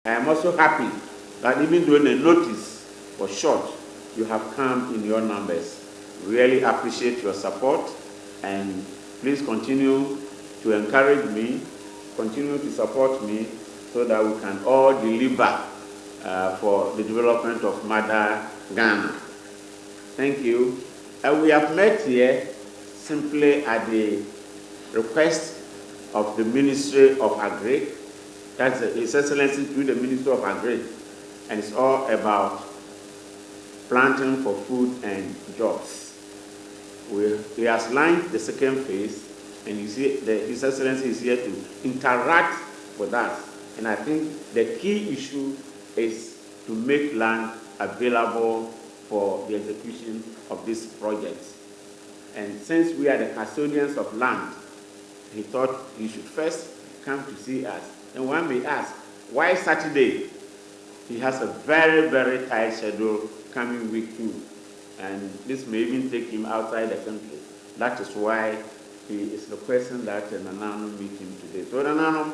I am also happy that even though the notice was short, you have come in your numbers. Really appreciate your support, and please continue to encourage me, continue to support me, so that we can all deliver for the development of Mother Ghana. Thank you. We have met here simply at the request of the Ministry of Agri. That's His Excellency through the Ministry of Agri, and it's all about planting for food and jobs. He has launched the second phase, and you see His Excellency is here to interact with us. And I think the key issue is to make land available for the execution of this project. And since we are the custodians of land, he thought he should first come to see us. And one may ask, why Saturday? He has a very, very tight schedule coming week 2. And this may even take him outside the country. That is why he is requesting that Nananum meet him today. So Nananum,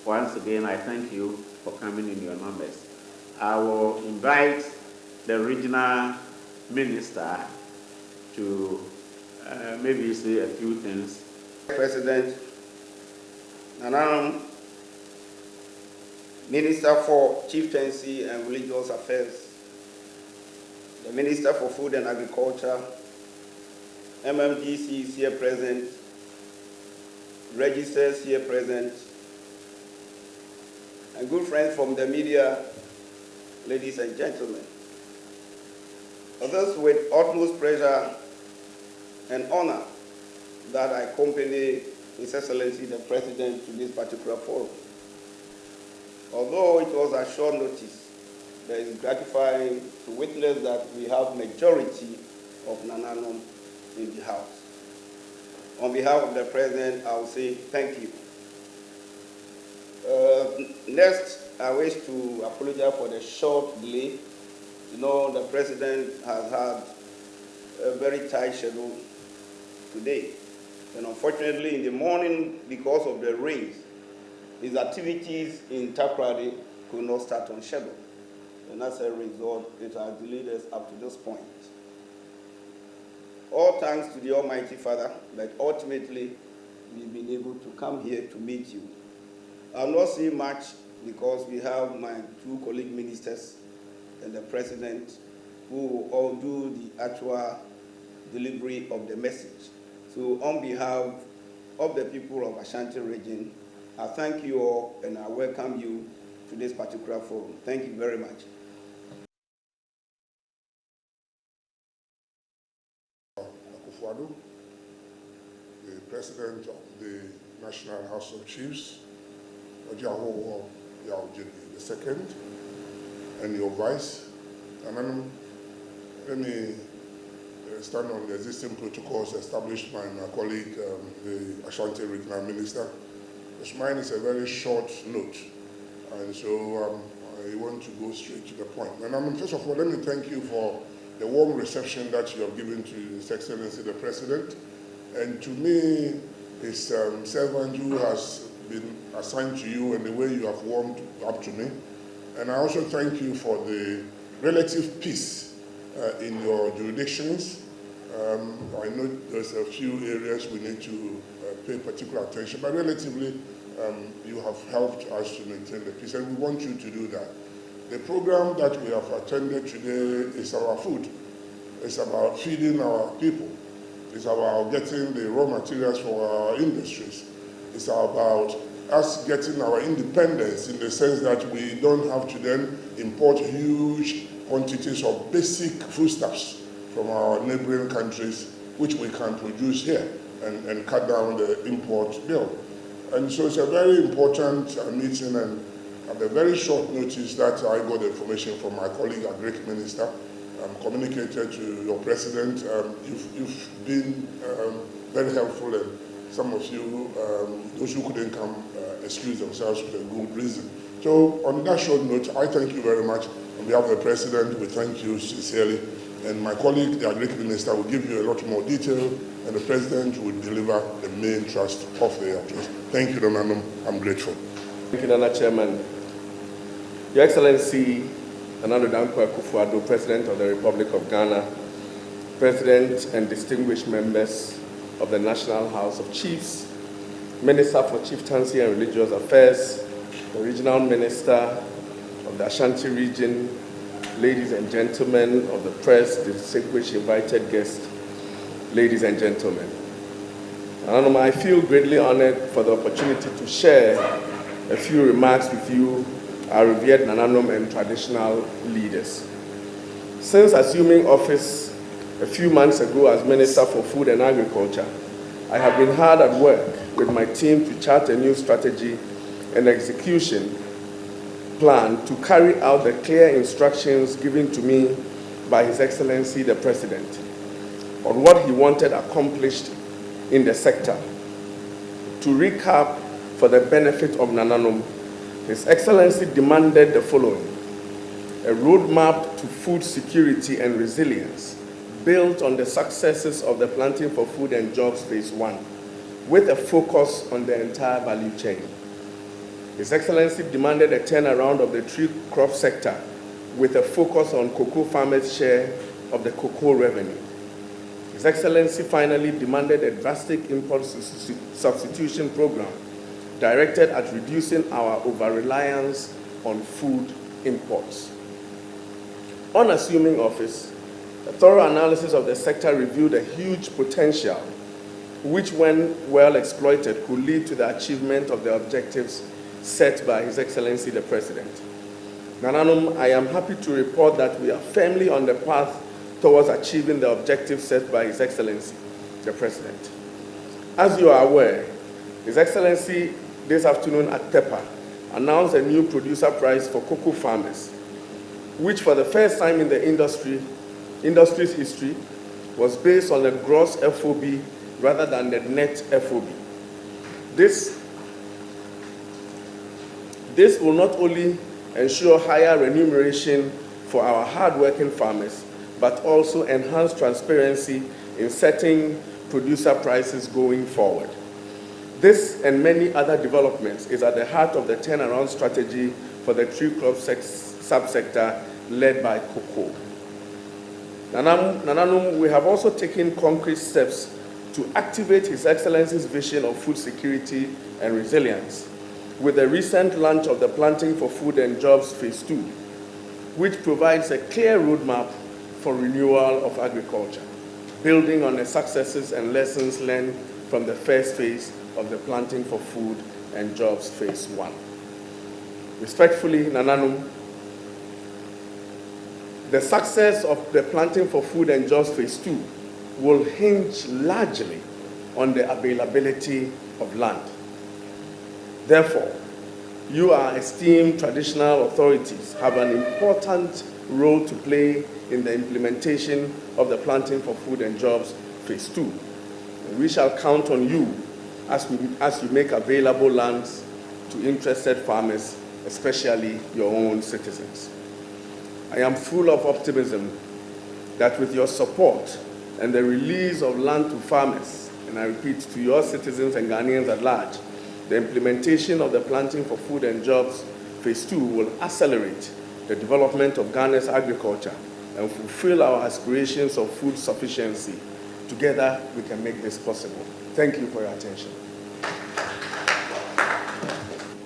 once again, I thank you for coming in your numbers. I will invite the regional minister to maybe say a few things. President Nananum, Minister for Chieftaincy and Religious Affairs, the Minister for Food and Agriculture, MMDC is here present, registers here present, and good friends from the media, ladies and gentlemen. Others with utmost pleasure and honor that I accompany His Excellency the President to this particular forum. Although it was a short notice, it is gratifying to witness that we have majority of Nananum in the House. On behalf of the President, I will say thank you. Next, I wish to apologize for the short delay. You know, the President has had a very tight schedule today. And unfortunately, in the morning, because of the rains, his activities in Takoradi could not start on schedule. And as a result, it has delayed us up to this point. All thanks to the Almighty Father, but ultimately, we've been able to come here to meet you. I'll not say much because we have my 2 colleague ministers and the President who will all do the actual delivery of the message. So on behalf of the people of Ashanti region, I thank you all and I welcome you to this particular forum. Thank you very much. Akufo-Addo, the President of the National House of Chiefs, the second, and your Vice. And then let me stand on the existing protocols established by my colleague, the Ashanti Regional Minister. Mine is a very short note, and so I want to go straight to the point. And first of all, let me thank you for the warm reception that you have given to His Excellency the President, and to me, his servant who has been assigned to you and the way you have warmed up to me. And I also thank you for the relative peace in your jurisdictions. I know there's a few areas we need to pay particular attention, but relatively you have helped us to maintain the peace, and we want you to do that. The program that we have attended today is about food. It's about feeding our people. It's about getting the raw materials for our industries. It's about us getting our independence in the sense that we don't have to then import huge quantities of basic foodstuffs from our neighboring countries, which we can produce here and cut down the import bill. And so it's a very important meeting, and at a very short notice that I got the information from my colleague, a Greek minister, communicated to your President. You've been very helpful, and some of you, those who couldn't come, excuse themselves with a good reason. So on that short note, I thank you very much. On behalf of the President, we thank you sincerely. And my colleague, the Agric Minister, will give you a lot more detail, and the President will deliver the main thrust of the address. Thank you, Donanum. I'm grateful. Thank you, Nana Chairman. Your Excellency, Akufo-Addo, President of the Republic of Ghana, President and distinguished members of the National House of Chiefs, Minister for Chieftaincy and Religious Affairs, the Regional Minister of the Ashanti region, ladies and gentlemen of the press, distinguished invited guests, ladies and gentlemen. I feel greatly honored for the opportunity to share a few remarks with you, our revered Nananom and traditional leaders. Since assuming office a few months ago as Minister for Food and Agriculture, I have been hard at work with my team to chart a new strategy and execution plan to carry out the clear instructions given to me by His Excellency the President on what he wanted accomplished in the sector. To recap, for the benefit of Nananom, His Excellency demanded the following: a roadmap to food security and resilience built on the successes of the Planting for Food and Jobs Phase 1, with a focus on the entire value chain. His Excellency demanded a turnaround of the tree crop sector with a focus on cocoa farmers' share of the cocoa revenue. His Excellency finally demanded a drastic import substitution program directed at reducing our over-reliance on food imports. On assuming office, a thorough analysis of the sector revealed a huge potential which, when well exploited, could lead to the achievement of the objectives set by His Excellency the President. Nananom, I am happy to report that we are firmly on the path towards achieving the objectives set by His Excellency the President. As you are aware, His Excellency this afternoon at TEPA announced a new producer price for cocoa farmers, which for the first time in the industry's history was based on the gross FOB rather than the net FOB. This will not only ensure higher remuneration for our hard-working farmers, but also enhance transparency in setting producer prices going forward. This and many other developments is at the heart of the turnaround strategy for the tree crop subsector led by cocoa. Nananom, we have also taken concrete steps to activate His Excellency's vision of food security and resilience with the recent launch of the Planting for Food and Jobs Phase 2, which provides a clear roadmap for renewal of agriculture, building on the successes and lessons learned from the first phase of the Planting for Food and Jobs Phase 1. Respectfully, Nananom, the success of the Planting for Food and Jobs Phase 2 will hinge largely on the availability of land. Therefore, you, our esteemed traditional authorities, have an important role to play in the implementation of the Planting for Food and Jobs Phase 2. And we shall count on you as you make available lands to interested farmers, especially your own citizens. I am full of optimism that with your support and the release of land to farmers, and I repeat, to your citizens and Ghanaians at large, the implementation of the Planting for Food and Jobs Phase 2 will accelerate the development of Ghana's agriculture and fulfill our aspirations of food sufficiency. Together, we can make this possible. Thank you for your attention.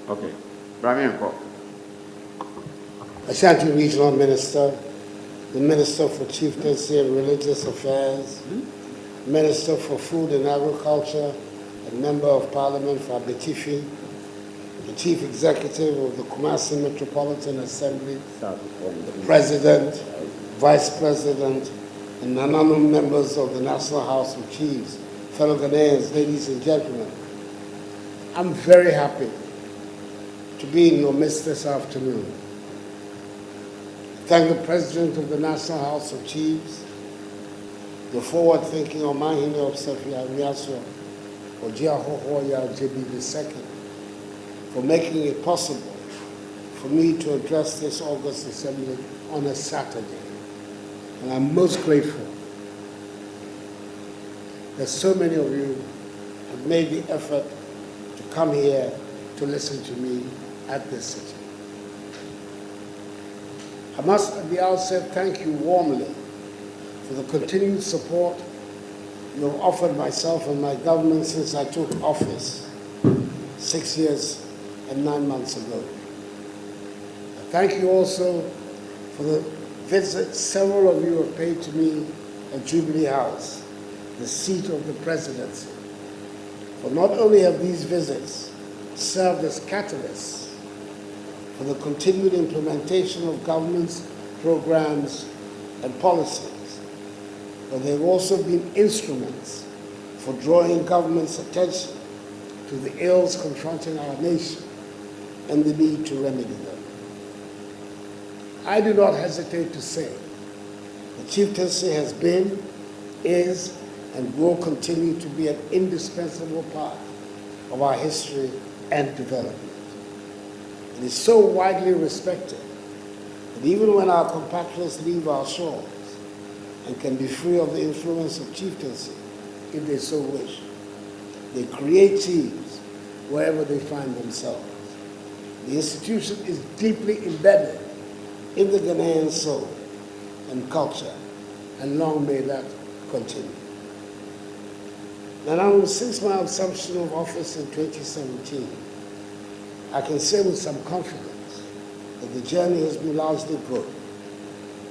Okay. Brahmi. Ashanti Regional Minister, the Minister for Chieftaincy and Religious Affairs, Minister for Food and Agriculture, and Member of Parliament for Abetifi, the Chief Executive of the Commencement Metropolitan Assembly, the President, Vice President, and Nananom members of the National House of Chiefs, fellow Ghanaians, ladies and gentlemen. I'm very happy to be in your midst this afternoon. Thank the President of the National House of Chiefs, the forward-thinking Omahine of Sefia Riaso, Ojiahohoya JB II, for making it possible for me to address this August Assembly on a Saturday. And I'm most grateful that so many of you have made the effort to come here to listen to me at this sitting. I must at the outset thank you warmly for the continued support you have offered myself and my government since I took office 6 years and 9 months ago. I thank you also for the visits several of you have paid to me at Jubilee House, the seat of the presidency. For not only have these visits served as catalysts for the continued implementation of government's programs and policies, but they've also been instruments for drawing government's attention to the ills confronting our nation and the need to remedy them. I do not hesitate to say the chieftaincy has been, is, and will continue to be an indispensable part of our history and development. It is so widely respected that even when our compatriots leave our shores and can be free of the influence of chieftaincy, if they so wish, they create teams wherever they find themselves. The institution is deeply embedded in the Ghanaian soul and culture, and long may that continue. Now, since my assumption of office in 2017, I can say with some confidence that the journey has been largely good.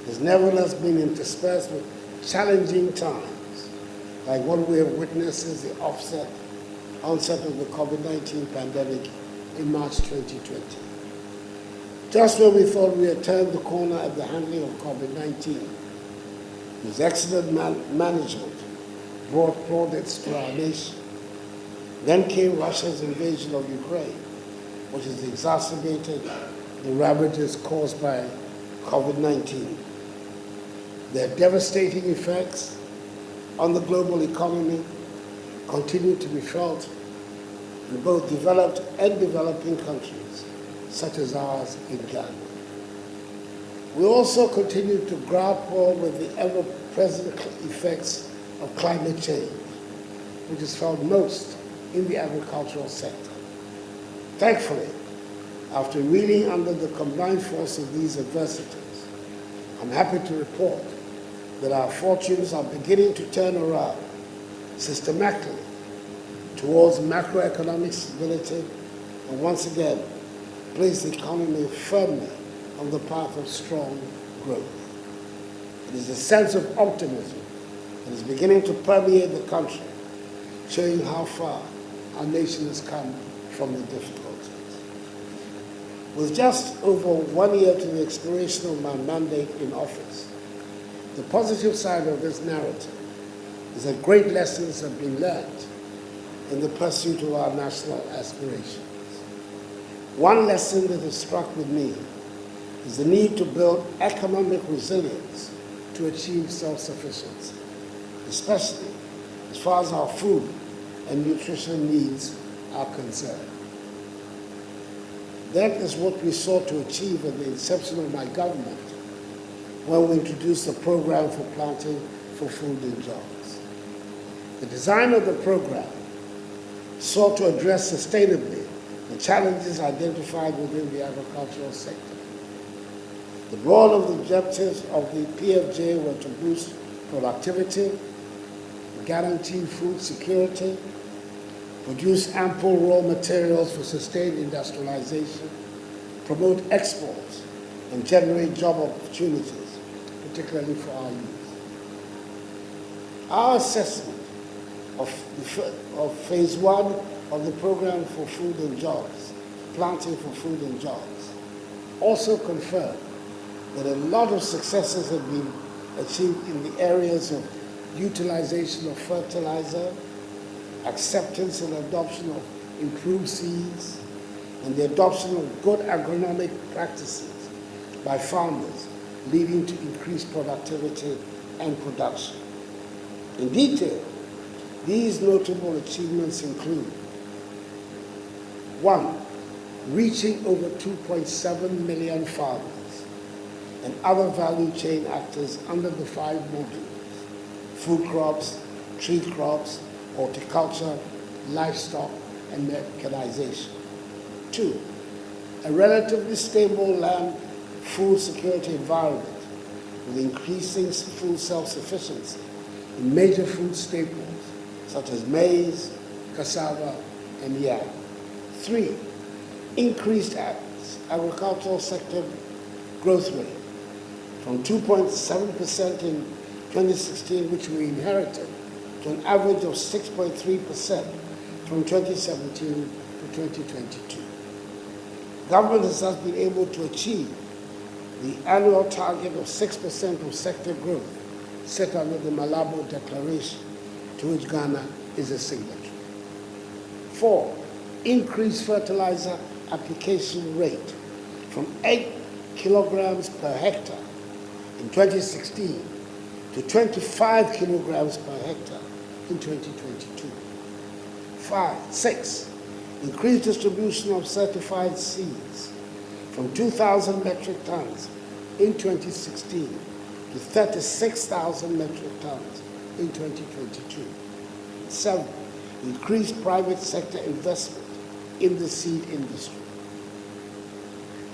It has nevertheless been interspersed with challenging times, like what we have witnessed since the onset of the COVID-19 pandemic in March 2020. Just when we thought we had turned the corner at the handling of COVID-19, whose excellent management brought plaudits to our nation, then came Russia's invasion of Ukraine, which has exacerbated the ravages caused by COVID-19. Their devastating effects on the global economy continue to be felt in both developed and developing countries, such as ours in Ghana. We also continue to grapple with the ever-present effects of climate change, which is felt most in the agricultural sector. Thankfully, after reeling under the combined force of these adversities, I'm happy to report that our fortunes are beginning to turn around systematically towards macroeconomic stability and once again place the economy firmly on the path of strong growth. It is a sense of optimism that is beginning to permeate the country, showing how far our nation has come from the difficulties. With just over 1 year to the expiration of my mandate in office, the positive side of this narrative is that great lessons have been learned in the pursuit of our national aspirations. One lesson that has struck with me is the need to build economic resilience to achieve self-sufficiency, especially as far as our food and nutrition needs are concerned. That is what we sought to achieve at the inception of my government when we introduced the program for planting for food and jobs. The design of the program sought to address sustainably the challenges identified within the agricultural sector. The broad of the objectives of the PFJ were to boost productivity, guarantee food security, produce ample raw materials for sustained industrialization, promote exports, and generate job opportunities, particularly for our youth. Our assessment of phase one of the program for food and jobs, planting for food and jobs, also confirmed that a lot of successes have been achieved in the areas of utilization of fertilizer, acceptance and adoption of improved seeds, and the adoption of good agronomic practices by farmers, leading to increased productivity and production. In detail, these notable achievements include: 1, reaching over 2.7 million farmers and other value chain actors under the 5 modules: food crops, tree crops, horticulture, livestock, and mechanization. 2, a relatively stable land food security environment with increasing food self-sufficiency in major food staples such as maize, cassava, and yam. 3, increased agricultural sector growth rate from 2.7% in 2016, which we inherited, to an average of 6.3% from 2017 to 2022. Government has thus been able to achieve the annual target of 6% of sector growth set under the Malabo Declaration, to which Ghana is a signatory. 4, increased fertilizer application rate from 8 kilograms per hectare in 2016 to 25 kilograms per hectare in 2022. 6, increased distribution of certified seeds from 2,000 metric tons in 2016 to 36,000 metric tons in 2022. 7, increased private sector investment in the seed industry.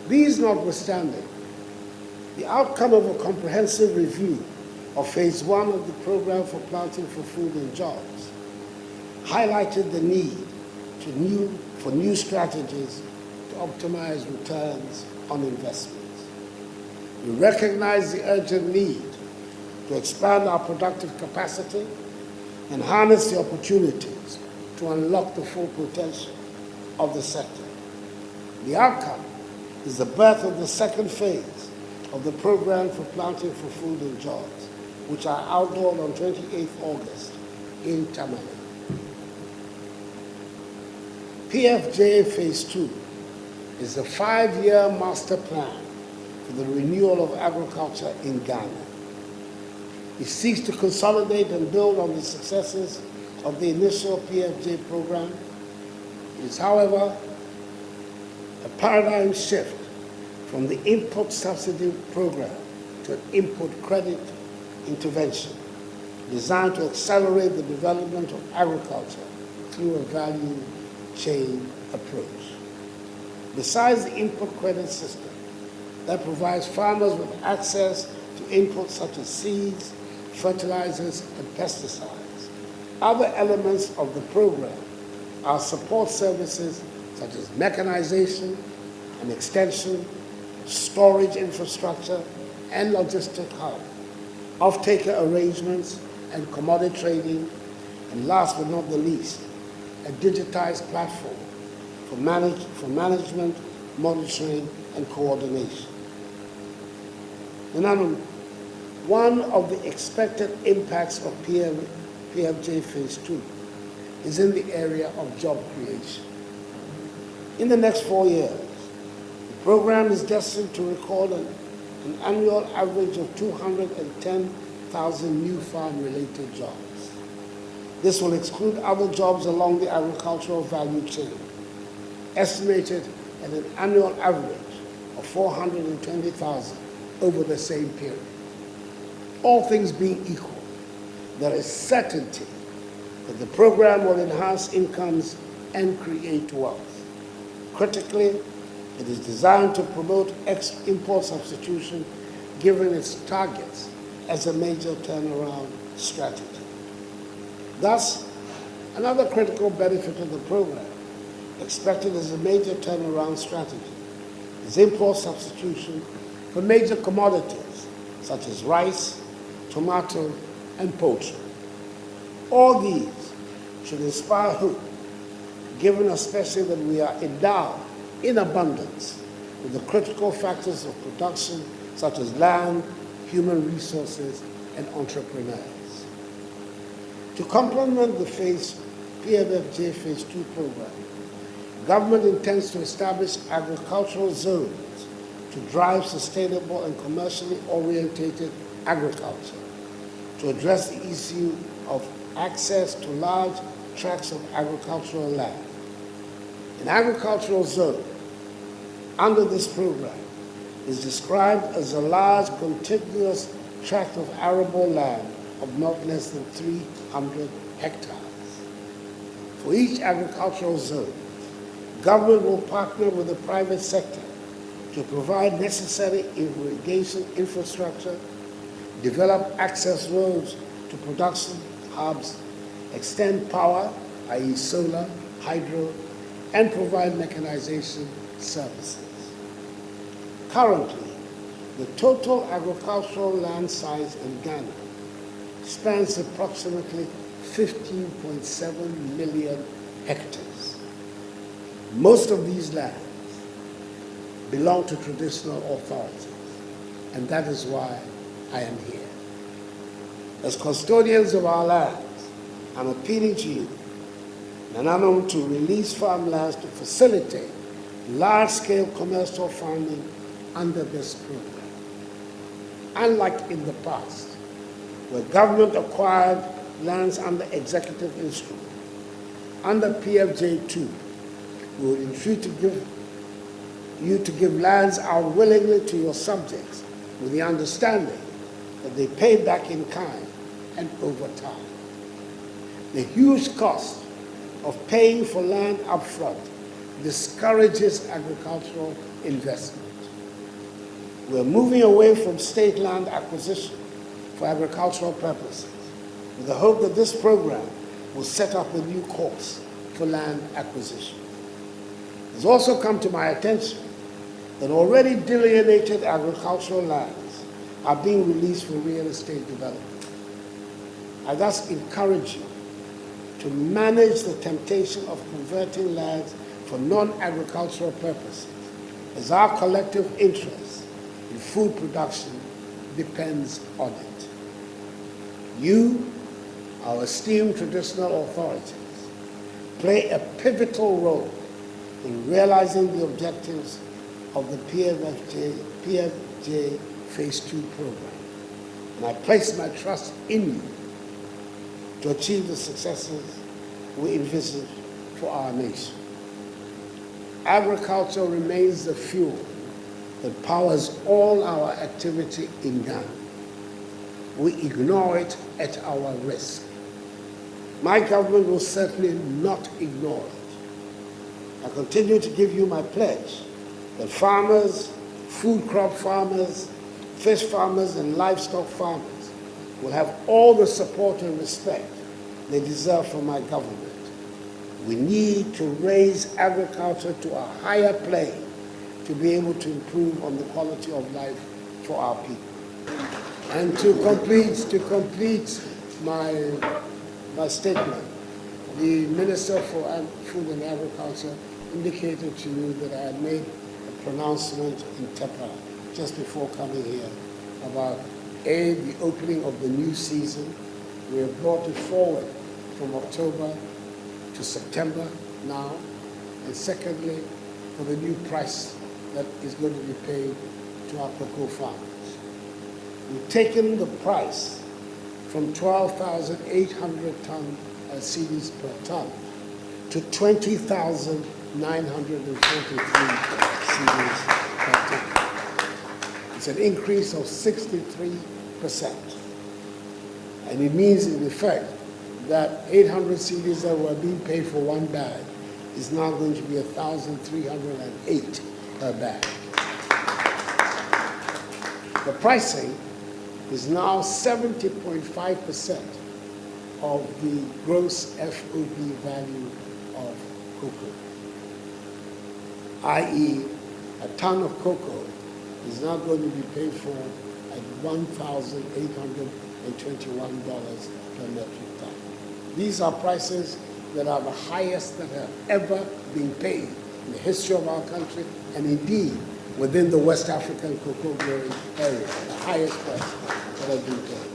These notwithstanding, the outcome of a comprehensive review of Phase 1 of the Program for Planting for Food and Jobs highlighted the need for new strategies to optimize returns on investments. We recognize the urgent need to expand our productive capacity and harness the opportunities to unlock the full potential of the sector. The outcome is the birth of the second phase of the Program for Planting for Food and Jobs, which I outlawed on 28th August in Tamale. PFJ Phase 2 is a 5-year master plan for the renewal of agriculture in Ghana. It seeks to consolidate and build on the successes of the initial PFJ program. It is, however, a paradigm shift from the input subsidy program to an input credit intervention designed to accelerate the development of agriculture through a value chain approach. Besides the input credit system that provides farmers with access to inputs such as seeds, fertilizers, and pesticides, other elements of the program are support services such as mechanization and extension, storage infrastructure, and logistic hub, off-taker arrangements and commodity trading, and last but not the least, a digitized platform for management, monitoring, and coordination. And one of the expected impacts of PFJ Phase 2 is in the area of job creation. In the next 4 years, the program is destined to record an annual average of 210,000 new farm-related jobs. This will exclude other jobs along the agricultural value chain, estimated at an annual average of 420,000 over the same period. All things being equal, there is certainty that the program will enhance incomes and create wealth. Critically, it is designed to promote import substitution, given its targets as a major turnaround strategy. Thus, another critical benefit of the program, expected as a major turnaround strategy, is import substitution for major commodities such as rice, tomato, and poultry. All these should inspire hope, given especially that we are endowed in abundance with the critical factors of production such as land, human resources, and entrepreneurs. To complement the PFJ Phase 2 program, government intends to establish agricultural zones to drive sustainable and commercially orientated agriculture, to address the issue of access to large tracts of agricultural land. An agricultural zone under this program is described as a large contiguous tract of arable land of not less than 300 hectares. For each agricultural zone, government will partner with the private sector to provide necessary irrigation infrastructure, develop access roads to production hubs, extend power, i.e. solar, hydro, and provide mechanization services. Currently, the total agricultural land size in Ghana spans approximately 15.7 million hectares. Most of these lands belong to traditional authorities, and that is why I am here. As custodians of our lands, I'm appealing to you, Nananum, to release farmlands to facilitate large-scale commercial farming under this program. Unlike in the past, where government acquired lands under executive instrument, under PFJ2, we would entreat you to give lands out willingly to your subjects with the understanding that they pay back in kind and over time. The huge cost of paying for land upfront discourages agricultural investment. We're moving away from state land acquisition for agricultural purposes with the hope that this program will set up a new course for land acquisition. It's also come to my attention that already delineated agricultural lands are being released for real estate development. I thus encourage you to manage the temptation of converting lands for non-agricultural purposes, as our collective interest in food production depends on it. You, our esteemed traditional authorities, play a pivotal role in realizing the objectives of the PFJ Phase 2 program. And I place my trust in you to achieve the successes we envisage for our nation. Agriculture remains the fuel that powers all our activity in Ghana. We ignore it at our risk. My government will certainly not ignore it. I continue to give you my pledge that farmers, food crop farmers, fish farmers, and livestock farmers will have all the support and respect they deserve from my government. We need to raise agriculture to a higher plane to be able to improve on the quality of life for our people. And to complete my statement, the Minister for Food and Agriculture indicated to you that I had made a pronouncement in Tepa just before coming here about the opening of the new season. We have brought it forward from October to September now, and secondly, for the new price that is going to be paid to our cocoa farmers. We've taken the price from 12,800 cedis per ton to 20,943 cedis per ton. It's an increase of 63%. And it means, in effect, that 800 cedis that were being paid for one bag is now going to be 1,308 per bag. The pricing is now 70.5% of the gross FOB value of cocoa, i.e. a ton of cocoa is now going to be paid for at $1,821 per metric ton. These are prices that are the highest that have ever been paid in the history of our country, and indeed within the West African cocoa growing area, the highest prices that have been paid.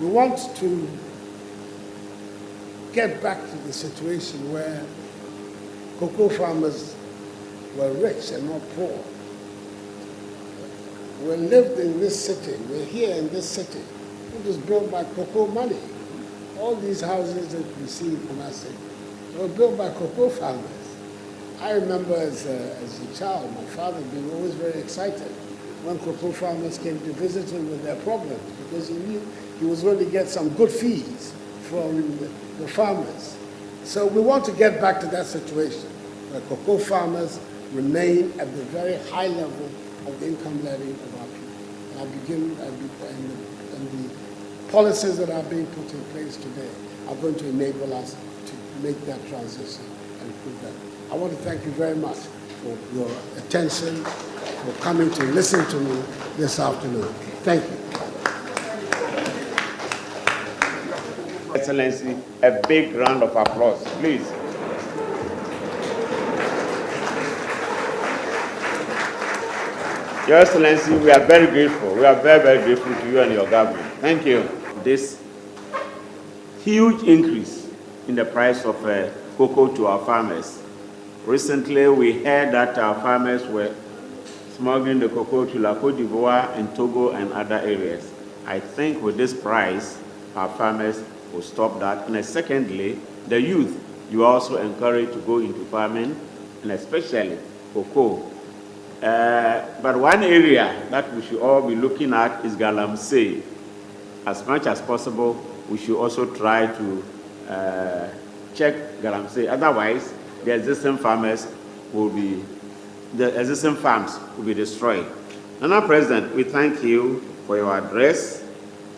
We want to get back to the situation where cocoa farmers were rich and not poor. We lived in this city, we're here in this city. It was built by cocoa money. All these houses that we see in Kumasi were built by cocoa farmers. I remember as a child, my father being always very excited when cocoa farmers came to visit him with their problems, because he knew he was going to get some good fees from the farmers. So we want to get back to that situation where cocoa farmers remain at the very high level of the income levy of our people. And the policies that are being put in place today are going to enable us to make that transition and improve that. I want to thank you very much for your attention, for coming to listen to me this afternoon. Thank you. Excellency, a big round of applause, please. Your Excellency, we are very grateful. We are very, very grateful to you and your government. Thank you. This huge increase in the price of cocoa to our farmers. Recently, we heard that our farmers were smuggling the cocoa to La Côte d'Ivoire and Togo and other areas. I think with this price, our farmers will stop that. And secondly, the youth, you are also encouraged to go into farming, and especially cocoa. But one area that we should all be looking at is galamsey. As much as possible, we should also try to check galamsey. Otherwise, the existing farms will be destroyed. Nana President, we thank you for your address.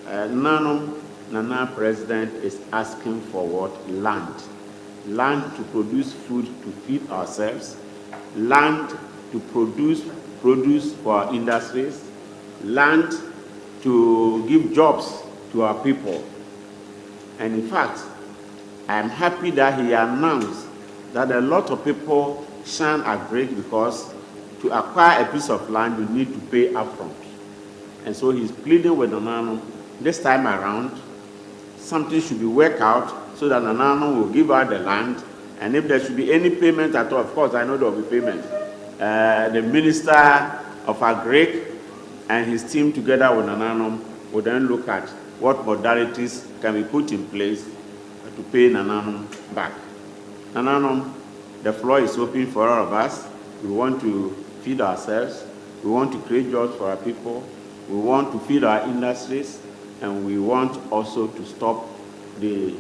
Nana President is asking for what? Land. Land to produce food to feed ourselves. Land to produce produce for our industries. Land to give jobs to our people. And in fact, I am happy that he announced that a lot of people shun agric because to acquire a piece of land, you need to pay upfront. And so he's pleading with Nanano, this time around, something should be worked out so that Nanano will give out the land. And if there should be any payment at all, of course, I know there will be payment. The Minister of Agric and his team together with Nanano will then look at what modalities can be put in place to pay Nanano back. Nanano, the floor is open for all of us. We want to feed ourselves. We want to create jobs for our people. We want to feed our industries. And we want also to stop the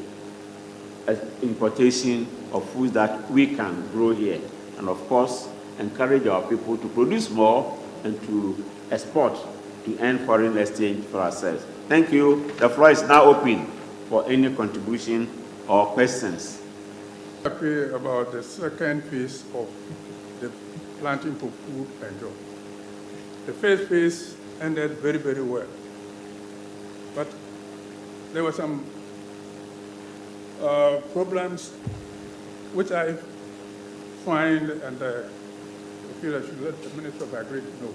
importation of foods that we can grow here. And of course, encourage our people to produce more and to export to earn foreign exchange for ourselves. Thank you. The floor is now open for any contribution or questions. Happy about the second phase of the planting for food and job. The first phase ended very, very well. But there were some problems which I find, and I feel I should let the Minister of Agric know.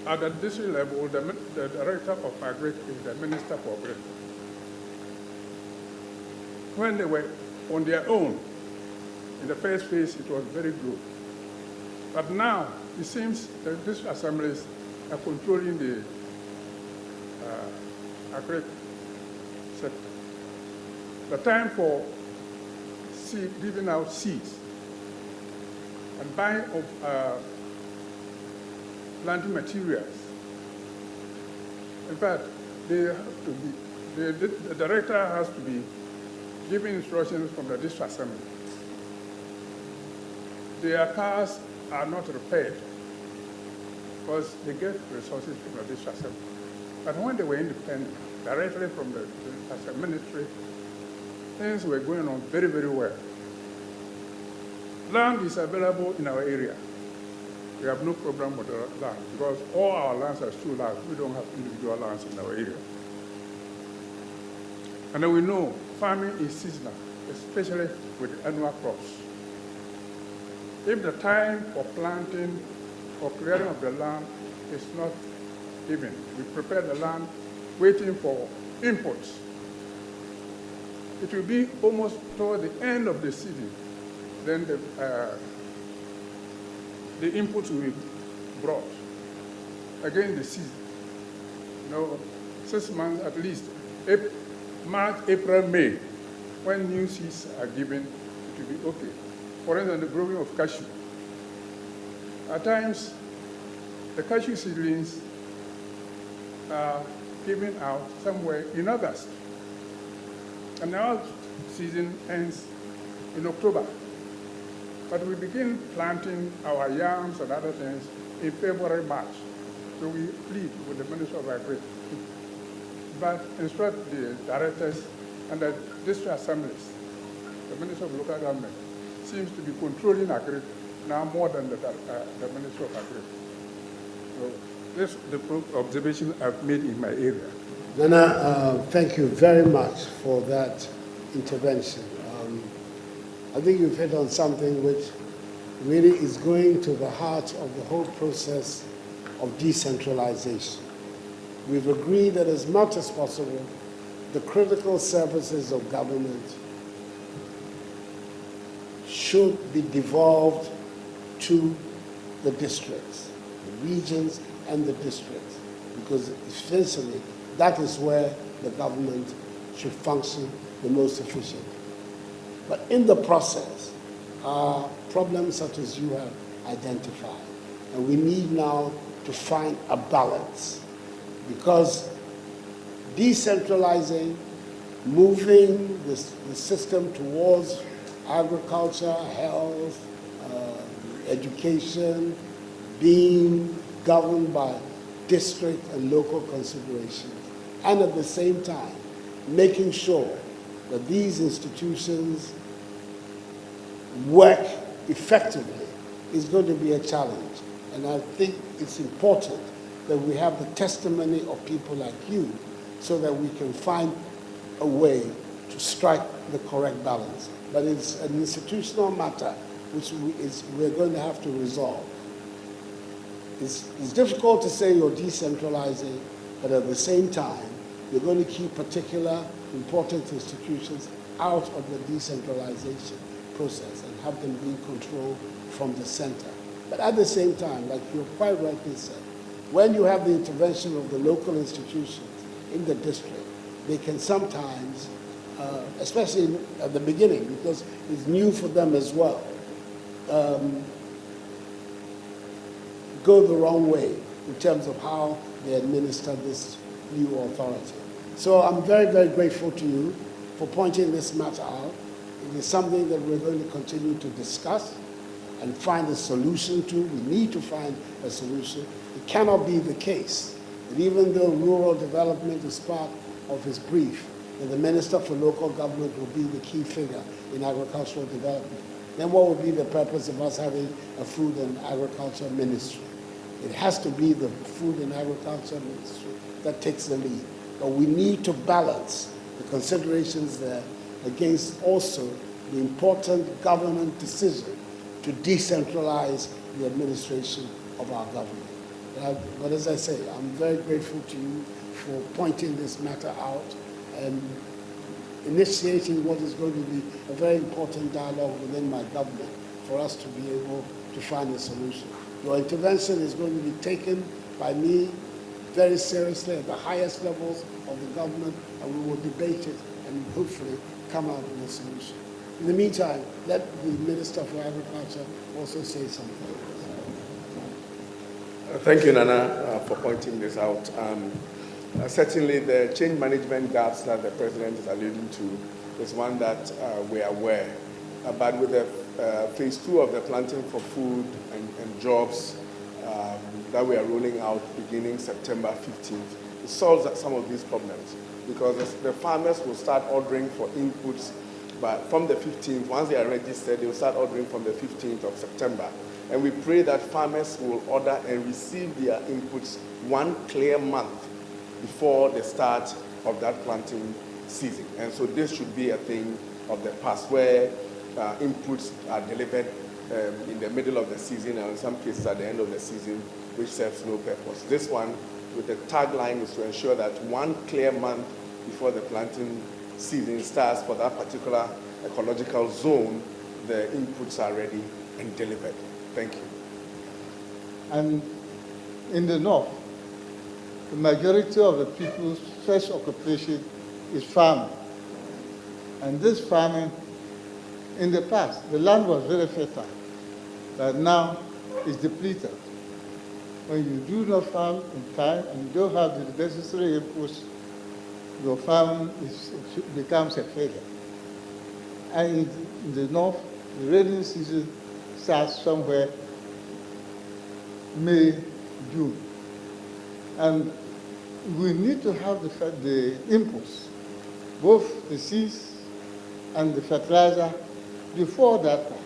At the district level, the Director of Agric is the Minister for Agric. When they were on their own, in the first phase, it was very good. But now, it seems that these assemblies are controlling the agric sector. The time for giving out seeds and buying of planting materials. In fact, they have to be, the director has to be giving instructions from the district assembly. Their cars are not repaired because they get resources from the district assembly. But when they were independent, directly from the ministry, things were going on very, very well. Land is available in our area. We have no problem with the land because all our lands are still lands. We don't have individual lands in our area. And then we know farming is seasonal, especially with annual crops. If the time for planting or clearing of the land is not even, we prepare the land waiting for inputs. It will be almost toward the end of the season, then the inputs will be brought. Again, the season. 6 months at least. March, April, May, when new seeds are given, it will be okay. For instance, the growing of cashew. At times, the cashew seedlings are given out somewhere in August. And our season ends in October. But we begin planting our yams and other things in February, March. So we plead with the Minister of Agriculture, but instruct the directors and the district assemblies. The Minister of Local Government seems to be controlling agri now more than the Minister of Agriculture. So this is the observation I've made in my area. Nana, thank you very much for that intervention. I think you've hit on something which really is going to the heart of the whole process of decentralization. We've agreed that as much as possible, the critical services of government should be devolved to the districts, the regions and the districts, because essentially that is where the government should function the most efficiently. But in the process are problems such as you have identified, and we need now to find a balance, because decentralizing, moving the system towards agriculture, health, education, being governed by district and local considerations, and at the same time making sure that these institutions work effectively is going to be a challenge. And I think it's important that we have the testimony of people like you so that we can find a way to strike the correct balance. But it's an institutional matter which we're going to have to resolve. It's difficult to say you're decentralizing, but at the same time, you're going to keep particular important institutions out of the decentralization process and have them be controlled from the center. But at the same time, like you quite rightly said, when you have the intervention of the local institutions in the district, they can sometimes, especially at the beginning, because it's new for them as well, go the wrong way in terms of how they administer this new authority. So I'm very, very grateful to you for pointing this matter out. It is something that we're going to continue to discuss and find a solution to. We need to find a solution. It cannot be the case that even though rural development is part of his brief, that the Minister for Local Government will be the key figure in agricultural development. Then what would be the purpose of us having a food and agriculture ministry? It has to be the food and agriculture ministry that takes the lead. But we need to balance the considerations there against also the important government decision to decentralize the administration of our government. But as I say, I'm very grateful to you for pointing this matter out and initiating what is going to be a very important dialogue within my government for us to be able to find a solution. Your intervention is going to be taken by me very seriously at the highest levels of the government, and we will debate it and hopefully come out with a solution. In the meantime, let the Minister for Agriculture also say something. Thank you, Nana, for pointing this out. Certainly, the change management gaps that the President is alluding to is one that we are aware. But with the phase 2 of the planting for food and jobs that we are rolling out beginning September 15th, it solves some of these problems because the farmers will start ordering for inputs, but from the 15th, once they are registered, they will start ordering from the 15th of September. And we pray that farmers will order and receive their inputs one clear month before the start of that planting season. And so this should be a thing of the past where inputs are delivered in the middle of the season and in some cases at the end of the season, which serves no purpose. This one, with the tagline, is to ensure that one clear month before the planting season starts for that particular ecological zone, the inputs are ready and delivered. Thank you. And in the north, the majority of the people's first occupation is farming. And this farming, in the past, the land was very fertile, but now it's depleted. When you do not farm in time and you don't have the necessary inputs, your farming becomes a failure. And in the north, the rainy season starts somewhere May, June. And we need to have the inputs, both the seeds and the fertilizer, before that time.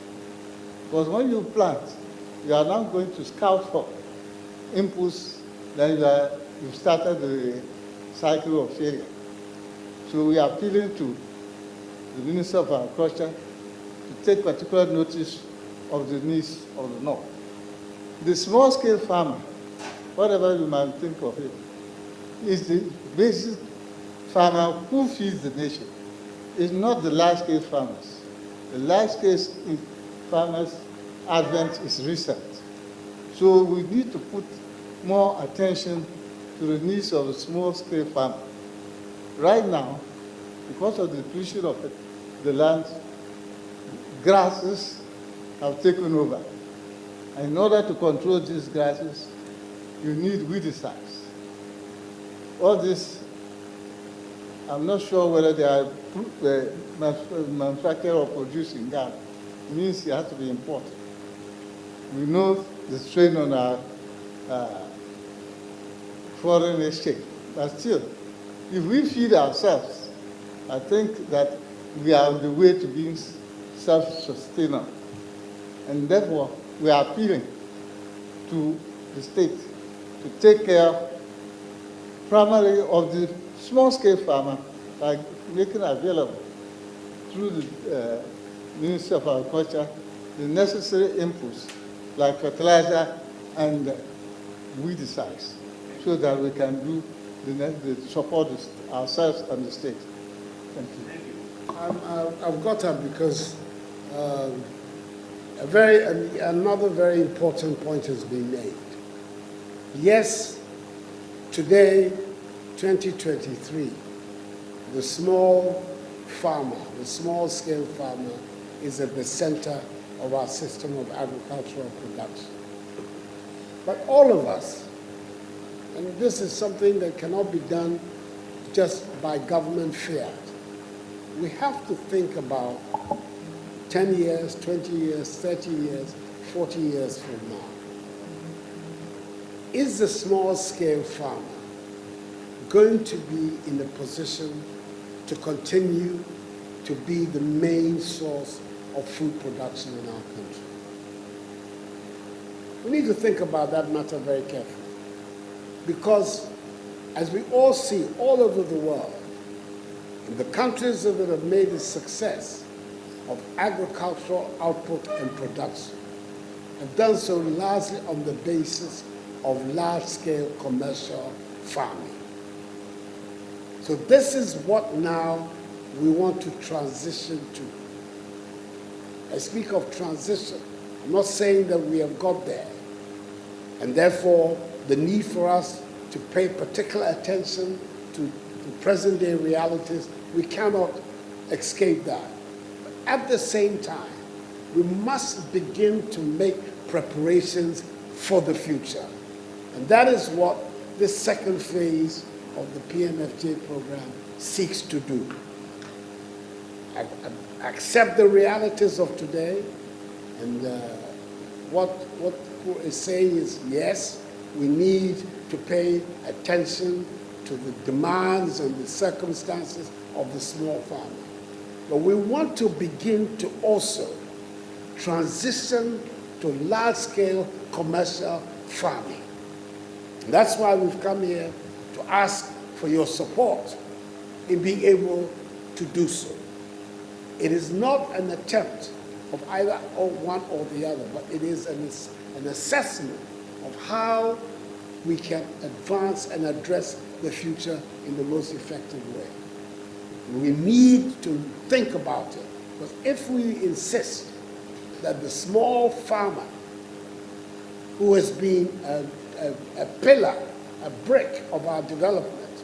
Because when you plant, you are now going to scout for inputs, then you've started the cycle of failure. So we are appealing to the Minister of Agriculture to take particular notice of the needs of the North. The small-scale farmer, whatever you might think of it, is the basic farmer who feeds the nation. It's not the large-scale farmers. The large-scale farmers' advent is recent. So we need to put more attention to the needs of the small-scale farmer. Right now, because of the depletion of the land, grasses have taken over. And in order to control these grasses, you need weedicides. All this, I'm not sure whether they are manufactured or produced in Ghana. It means it has to be imported. We know the strain on our foreign exchange, but still, if we feed ourselves, I think that we are on the way to being self-sustainable. And therefore, we are appealing to the state to take care primarily of the small-scale farmer by making available through the Ministry of Agriculture the necessary inputs like fertilizer and weedicides so that we can do the support ourselves and the state. Thank you. I've got up because another very important point has been made. Yes, today, 2023, the small farmer, the small-scale farmer, is at the center of our system of agricultural production. But all of us, and this is something that cannot be done just by government fiat, we have to think about 10 years, 20 years, 30 years, 40 years from now. Is the small-scale farmer going to be in a position to continue to be the main source of food production in our country? We need to think about that matter very carefully. Because as we all see all over the world, in the countries that have made a success of agricultural output and production, have done so largely on the basis of large-scale commercial farming. So this is what now we want to transition to. I speak of transition. I'm not saying that we have got there. And therefore, the need for us to pay particular attention to present-day realities, we cannot escape that. But at the same time, we must begin to make preparations for the future. And that is what this second phase of the PMFJ program seeks to do. Accept the realities of today, and what is saying is, yes, we need to pay attention to the demands and the circumstances of the small farmer. But we want to begin to also transition to large-scale commercial farming. And that's why we've come here to ask for your support in being able to do so. It is not an attempt of either or one or the other, but it is an assessment of how we can advance and address the future in the most effective way. We need to think about it, because if we insist that the small farmer, who has been a pillar, a brick of our development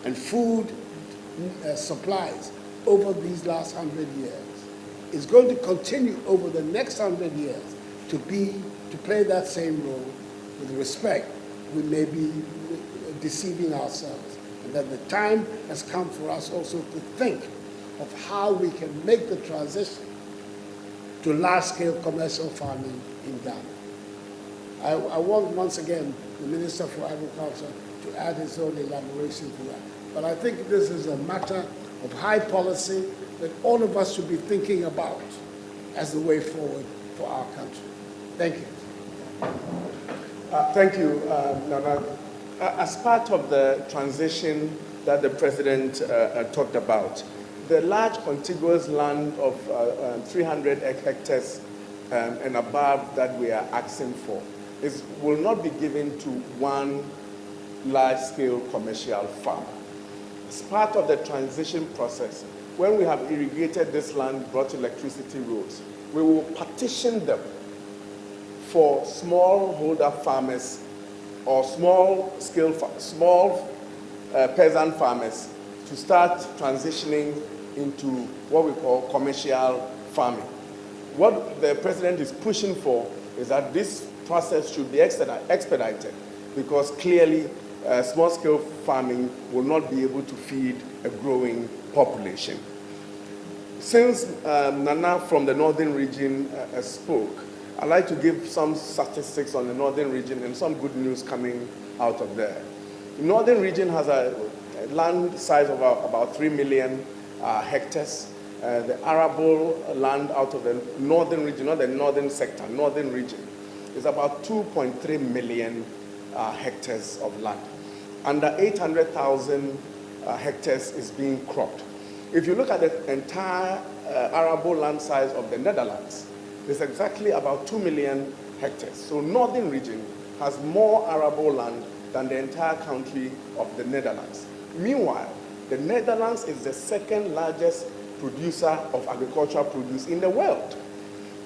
and food supplies over these last 100 years, is going to continue over the next 100 years to play that same role, with respect, we may be deceiving ourselves. And that the time has come for us also to think of how we can make the transition to large-scale commercial farming in Ghana. I want, once again, the Minister for Agriculture to add his own elaboration to that. But I think this is a matter of high policy that all of us should be thinking about as the way forward for our country. Thank you. Thank you, Nana. As part of the transition that the President talked about, the large contiguous land of 300 hectares and above that we are asking for will not be given to one large-scale commercial farmer. As part of the transition process, when we have irrigated this land, brought electricity roads, we will partition them for smallholder farmers or small peasant farmers to start transitioning into what we call commercial farming. What the President is pushing for is that this process should be expedited, because clearly small-scale farming will not be able to feed a growing population. Since Nana from the Northern region spoke, I'd like to give some statistics on the Northern region and some good news coming out of there. The Northern region has a land size of about 3 million hectares. The arable land out of the Northern region, not the Northern sector, Northern region, is about 2.3 million hectares of land. Under 800,000 hectares is being cropped. If you look at the entire arable land size of the Netherlands, it's exactly about 2 million hectares. So Northern region has more arable land than the entire country of the Netherlands. Meanwhile, the Netherlands is the second largest producer of agricultural produce in the world.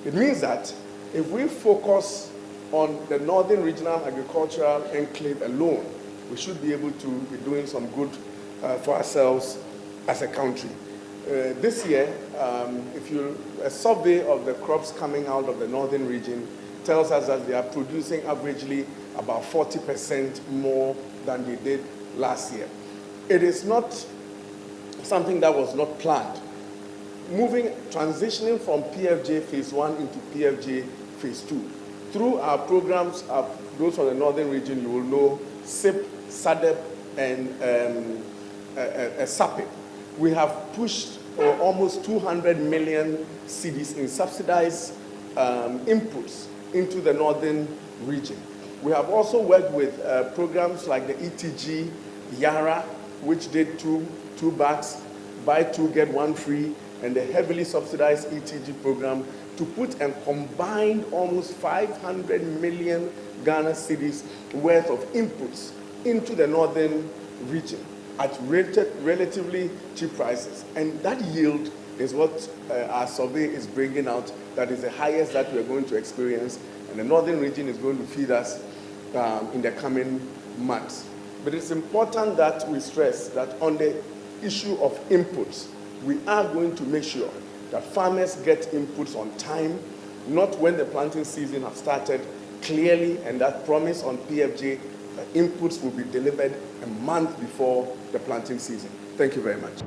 It means that if we focus on the Northern Regional Agricultural Enclave alone, we should be able to be doing some good for ourselves as a country. This year, a survey of the crops coming out of the Northern region tells us that they are producing averagely about 40% more than they did last year. It is not something that was not planned. Transitioning from PFJ Phase 1 into PFJ Phase 2. Through our programs, those from the Northern region, you will know SIP, SADEP, and SAPIP. We have pushed almost 200 million cedis in subsidized inputs into the Northern region. We have also worked with programs like the ETG, Yara, which did two bags, buy two, get one free, and the heavily subsidized ETG program to put a combined almost 500 million Ghana cedis worth of inputs into the Northern region at relatively cheap prices. And that yield is what our survey is bringing out, that is the highest that we're going to experience, and the Northern region is going to feed us in the coming months. But it's important that we stress that on the issue of inputs, we are going to make sure that farmers get inputs on time, not when the planting season has started, clearly, and that promise on PFJ that inputs will be delivered a month before the planting season. Thank you very much.